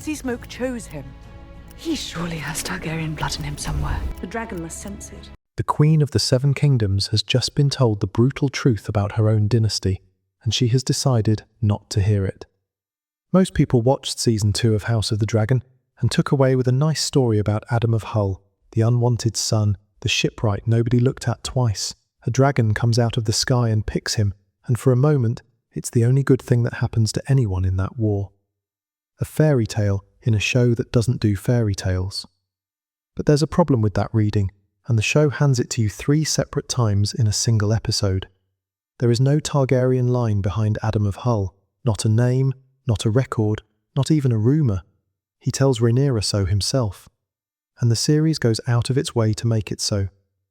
Seasmoke chose him. He surely has Targaryen blood in him somewhere. The dragon must sense it. The Queen of the Seven Kingdoms has just been told the brutal truth about her own dynasty, and she has decided not to hear it. Most people watched Season 2 of House of the Dragon and took away with a nice story about Addam of Hull, the unwanted son, the shipwright nobody looked at twice. A dragon comes out of the sky and picks him, and for a moment, it's the only good thing that happens to anyone in that war. A fairy tale in a show that doesn't do fairy tales. But there's a problem with that reading, and the show hands it to you 3 separate times in a single episode. There is no Targaryen line behind Addam of Hull, not a name, not a record, not even a rumour. He tells Rhaenyra so himself. And the series goes out of its way to make it so,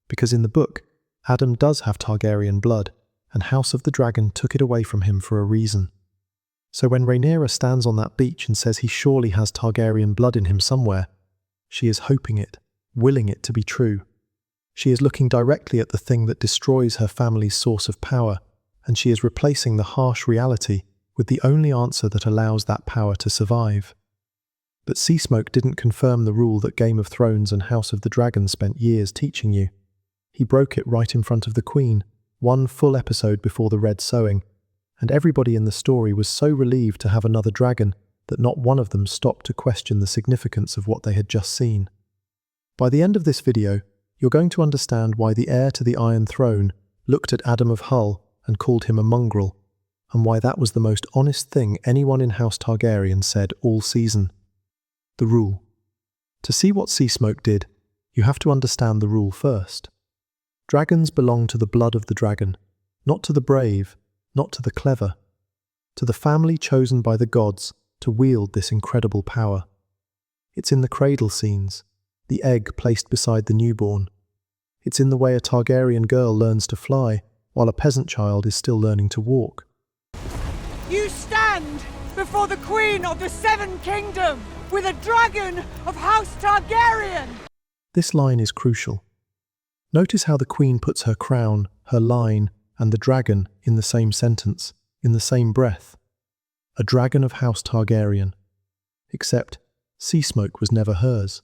because in the book, Addam does have Targaryen blood, and House of the Dragon took it away from him for a reason. So when Rhaenyra stands on that beach and says he surely has Targaryen blood in him somewhere, she is hoping it, willing it to be true. She is looking directly at the thing that destroys her family's source of power, and she is replacing the harsh reality with the only answer that allows that power to survive. But Seasmoke didn't confirm the rule that Game of Thrones and House of the Dragon spent years teaching you. He broke it right in front of the Queen, 1 full episode before the Red Sowing, and everybody in the story was so relieved to have another dragon that not one of them stopped to question the significance of what they had just seen. By the end of this video, you're going to understand why the heir to the Iron Throne looked at Addam of Hull and called him a mongrel, and why that was the most honest thing anyone in House Targaryen said all season. The rule. To see what Seasmoke did, you have to understand the rule first. Dragons belong to the blood of the dragon, not to the brave, not to the clever, to the family chosen by the gods to wield this incredible power. It's in the cradle scenes, the egg placed beside the newborn. It's in the way a Targaryen girl learns to fly, while a peasant child is still learning to walk. You stand before the Queen of the Seven Kingdoms with a dragon of House Targaryen! This line is crucial. Notice how the Queen puts her crown, her line, and the dragon in the same sentence, in the same breath. A dragon of House Targaryen. Except, Seasmoke was never hers.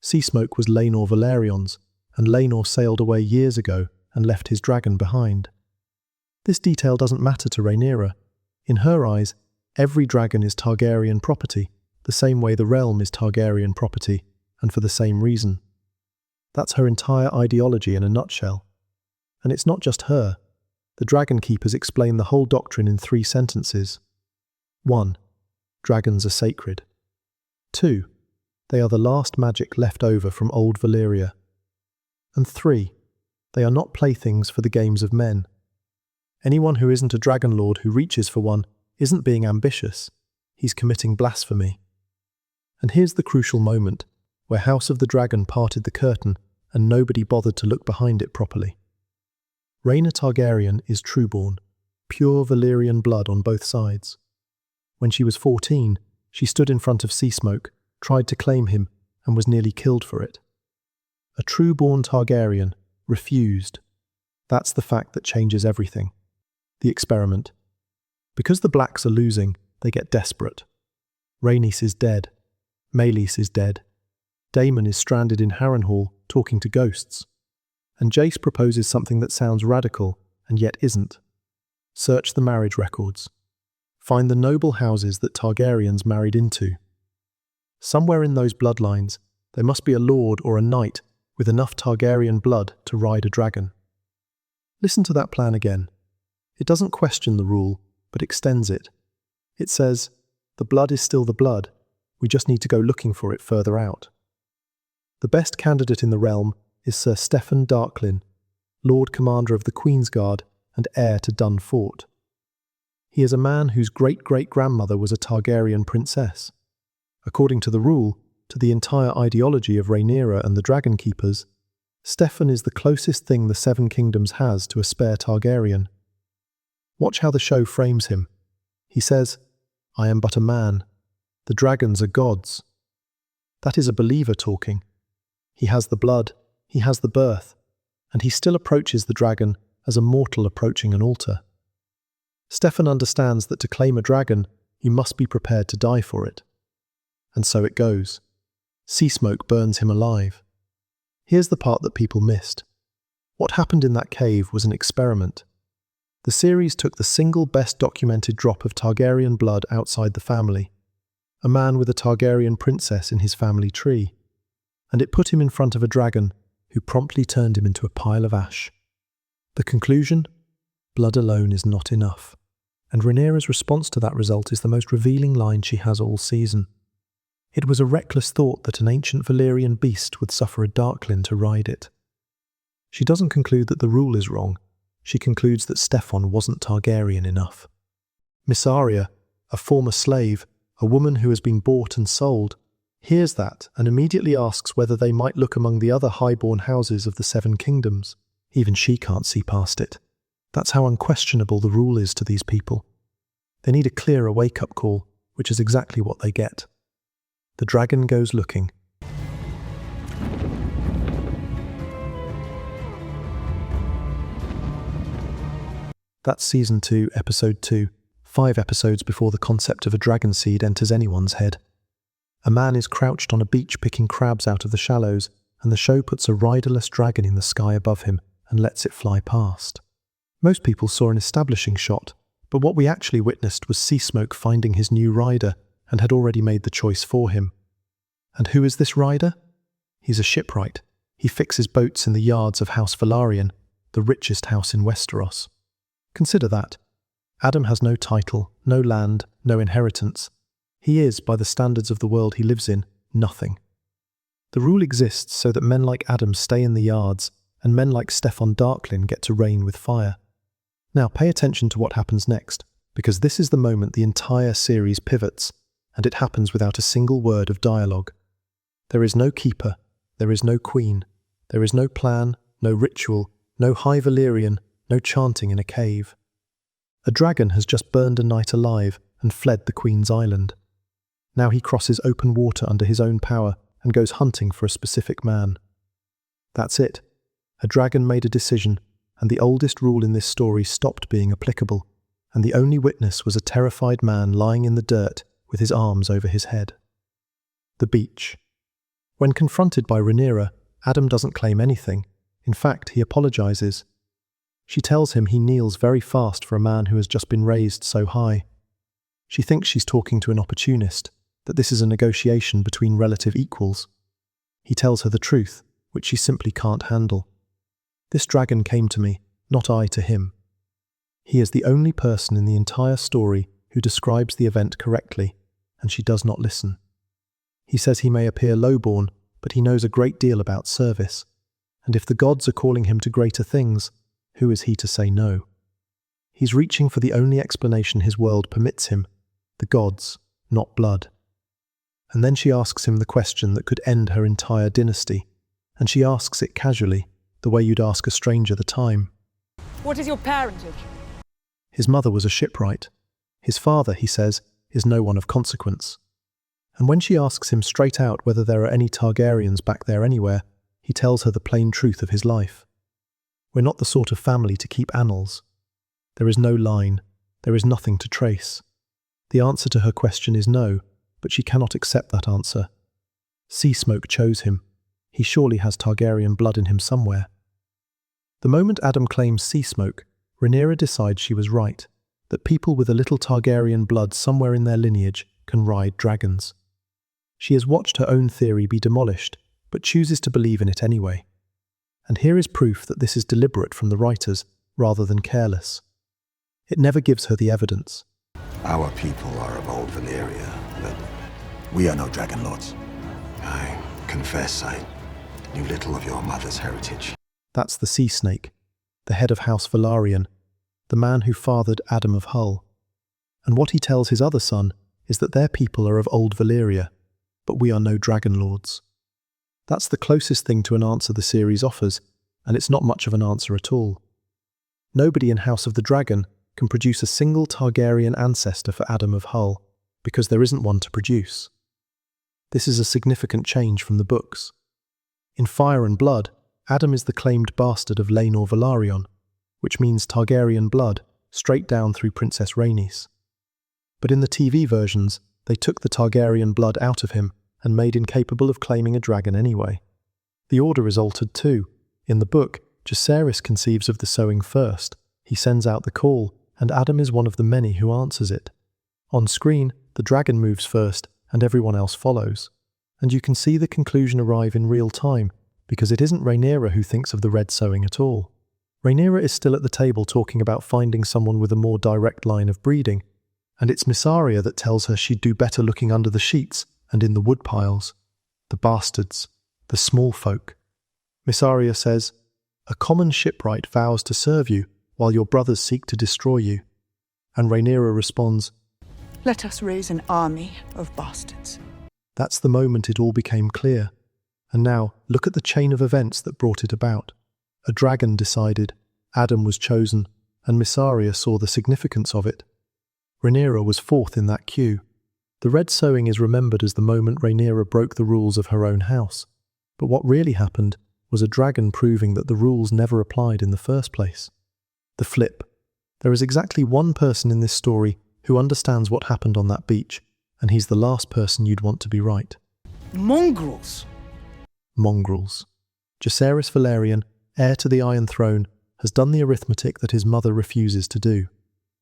Seasmoke was Laenor Valerion's, and Laenor sailed away years ago and left his dragon behind. This detail doesn't matter to Rhaenyra. In her eyes, every dragon is Targaryen property, the same way the realm is Targaryen property, and for the same reason. That's her entire ideology in a nutshell. And it's not just her. The Dragon Keepers explain the whole doctrine in 3 sentences. 1. Dragons are sacred. 2. They are the last magic left over from old Valyria. And 3. They are not playthings for the games of men. Anyone who isn't a dragonlord who reaches for one isn't being ambitious. He's committing blasphemy. And here's the crucial moment, where House of the Dragon parted the curtain and nobody bothered to look behind it properly. Rhaenyra Targaryen is trueborn, pure Valyrian blood on both sides. When she was 14, she stood in front of Seasmoke, tried to claim him, and was nearly killed for it. A trueborn Targaryen refused. That's the fact that changes everything. The experiment. Because the Blacks are losing, they get desperate. Rhaenys is dead. Meleys is dead. Daemon is stranded in Harrenhal, talking to ghosts. And Jace proposes something that sounds radical, and yet isn't. Search the marriage records. Find the noble houses that Targaryens married into. Somewhere in those bloodlines, there must be a lord or a knight with enough Targaryen blood to ride a dragon. Listen to that plan again. It doesn't question the rule, but extends it. It says, the blood is still the blood, we just need to go looking for it further out. The best candidate in the realm is Ser Steffon Darklyn, Lord Commander of the Queensguard and heir to Dun Fort. He is a man whose great-great-grandmother was a Targaryen princess. According to the rule, to the entire ideology of Rhaenyra and the Dragon Keepers, Steffon is the closest thing the Seven Kingdoms has to a spare Targaryen. Watch how the show frames him. He says, I am but a man. The dragons are gods. That is a believer talking. He has the blood, he has the birth, and he still approaches the dragon as a mortal approaching an altar. Steffon understands that to claim a dragon, you must be prepared to die for it. And so it goes. Seasmoke burns him alive. Here's the part that people missed. What happened in that cave was an experiment. The series took the single best documented drop of Targaryen blood outside the family, a man with a Targaryen princess in his family tree, and it put him in front of a dragon who promptly turned him into a pile of ash. The conclusion? Blood alone is not enough, and Rhaenyra's response to that result is the most revealing line she has all season. It was a reckless thought that an ancient Valyrian beast would suffer a Darklyn to ride it. She doesn't conclude that the rule is wrong. She concludes that Steffon wasn't Targaryen enough. Miss Arya, a former slave, a woman who has been bought and sold, hears that and immediately asks whether they might look among the other highborn houses of the Seven Kingdoms. Even she can't see past it. That's how unquestionable the rule is to these people. They need a clearer wake-up call, which is exactly what they get. The dragon goes looking. That's Season 2, Episode 2, 5 episodes before the concept of a dragon seed enters anyone's head. A man is crouched on a beach picking crabs out of the shallows, and the show puts a riderless dragon in the sky above him and lets it fly past. Most people saw an establishing shot, but what we actually witnessed was Seasmoke finding his new rider and had already made the choice for him. And who is this rider? He's a shipwright. He fixes boats in the yards of House Velaryon, the richest house in Westeros. Consider that. Addam has no title, no land, no inheritance. He is, by the standards of the world he lives in, nothing. The rule exists so that men like Addam stay in the yards, and men like Steffon Darklyn get to reign with fire. Now pay attention to what happens next, because this is the moment the entire series pivots, and it happens without a single word of dialogue. There is no keeper, there is no queen, there is no plan, no ritual, no high Valyrian, no chanting in a cave. A dragon has just burned a knight alive and fled the Queen's Island. Now he crosses open water under his own power and goes hunting for a specific man. That's it. A dragon made a decision, and the oldest rule in this story stopped being applicable, and the only witness was a terrified man lying in the dirt with his arms over his head. The beach. When confronted by Rhaenyra, Addam doesn't claim anything. In fact, he apologizes. She tells him he kneels very fast for a man who has just been raised so high. She thinks she's talking to an opportunist, that this is a negotiation between relative equals. He tells her the truth, which she simply can't handle. This dragon came to me, not I to him. He is the only person in the entire story who describes the event correctly, and she does not listen. He says he may appear lowborn, but he knows a great deal about service, and if the gods are calling him to greater things, who is he to say no? He's reaching for the only explanation his world permits him, the gods, not blood. And then she asks him the question that could end her entire dynasty, and she asks it casually, the way you'd ask a stranger the time. What is your parentage? His mother was a shipwright. His father, he says, is no one of consequence. And when she asks him straight out whether there are any Targaryens back there anywhere, he tells her the plain truth of his life. We're not the sort of family to keep annals. There is no line. There is nothing to trace. The answer to her question is no, but she cannot accept that answer. Seasmoke chose him. He surely has Targaryen blood in him somewhere. The moment Addam claims Seasmoke, Rhaenyra decides she was right, that people with a little Targaryen blood somewhere in their lineage can ride dragons. She has watched her own theory be demolished, but chooses to believe in it anyway. And here is proof that this is deliberate from the writers, rather than careless. It never gives her the evidence. Our people are of old Valyria, but we are no dragonlords. I confess I knew little of your mother's heritage. That's the sea snake, the head of House Velaryon, the man who fathered Addam of Hull. And what he tells his other son is that their people are of old Valyria, but we are no dragonlords. That's the closest thing to an answer the series offers, and it's not much of an answer at all. Nobody in House of the Dragon can produce a single Targaryen ancestor for Addam of Hull, because there isn't one to produce. This is a significant change from the books. In Fire and Blood, Addam is the claimed bastard of Laenor Velaryon, which means Targaryen blood, straight down through Princess Rhaenys. But in the TV versions, They took the Targaryen blood out of him and made incapable of claiming a dragon anyway. The order is altered too. In the book, Jace conceives of the sowing first. He sends out the call, and Addam is one of the many who answers it. On screen, the dragon moves first, and everyone else follows. And you can see the conclusion arrive in real time, because it isn't Rhaenyra who thinks of the Red Sowing at all. Rhaenyra is still at the table talking about finding someone with a more direct line of breeding, and it's Mysaria that tells her she'd do better looking under the sheets and in the woodpiles. The bastards, the small folk. Mysaria says, "A common shipwright vows to serve you while your brothers seek to destroy you." And Rhaenyra responds, Let us raise an army of bastards. That's the moment it all became clear. And now, look at the chain of events that brought it about. A dragon decided, Addam was chosen, and Mysaria saw the significance of it. Rhaenyra was fourth in that queue. The Red Sowing is remembered as the moment Rhaenyra broke the rules of her own house. But what really happened was a dragon proving that the rules never applied in the first place. The flip. There is exactly one person in this story who understands what happened on that beach, and he's the last person you'd want to be right. Mongrels! Mongrels. Jace Valerian, heir to the Iron Throne, has done the arithmetic that his mother refuses to do.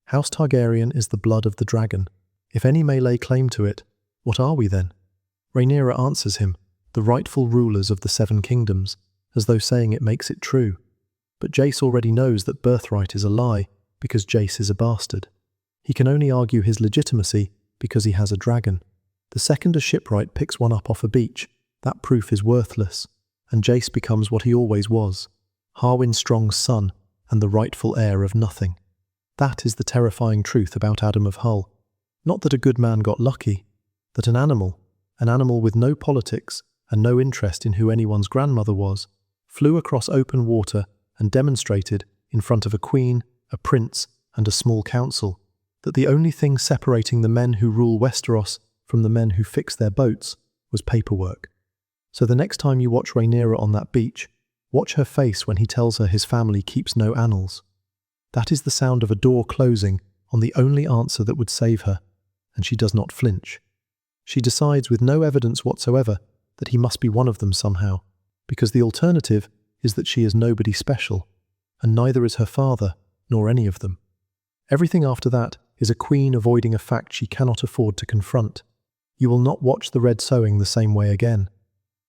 House Targaryen is the blood of the dragon. If any may lay claim to it, what are we then? Rhaenyra answers him, the rightful rulers of the Seven Kingdoms, as though saying it makes it true. But Jace already knows that birthright is a lie, because Jace is a bastard. He can only argue his legitimacy because he has a dragon. The second a shipwright picks one up off a beach, that proof is worthless, and Jace becomes what he always was, Harwin Strong's son and the rightful heir of nothing. That is the terrifying truth about Addam of Hull. Not that a good man got lucky, that an animal with no politics and no interest in who anyone's grandmother was, flew across open water and demonstrated, in front of a queen, a prince, and a small council, that the only thing separating the men who rule Westeros from the men who fix their boats was paperwork. So the next time you watch Rhaenyra on that beach, watch her face when he tells her his family keeps no annals. That is the sound of a door closing on the only answer that would save her, and she does not flinch. She decides with no evidence whatsoever that he must be one of them somehow, because the alternative is that she is nobody special, and neither is her father, nor any of them. Everything after that is a queen avoiding a fact she cannot afford to confront. You will not watch the Red Sowing the same way again.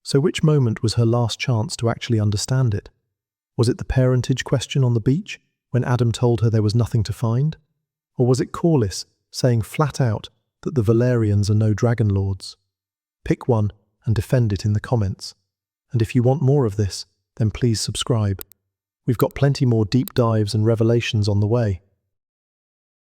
So which moment was her last chance to actually understand it? Was it the parentage question on the beach, when Addam told her there was nothing to find? Or was it Corlys saying flat out that the Valerians are no dragonlords? Pick one and defend it in the comments. And if you want more of this, then please subscribe. We've got plenty more deep dives and revelations on the way.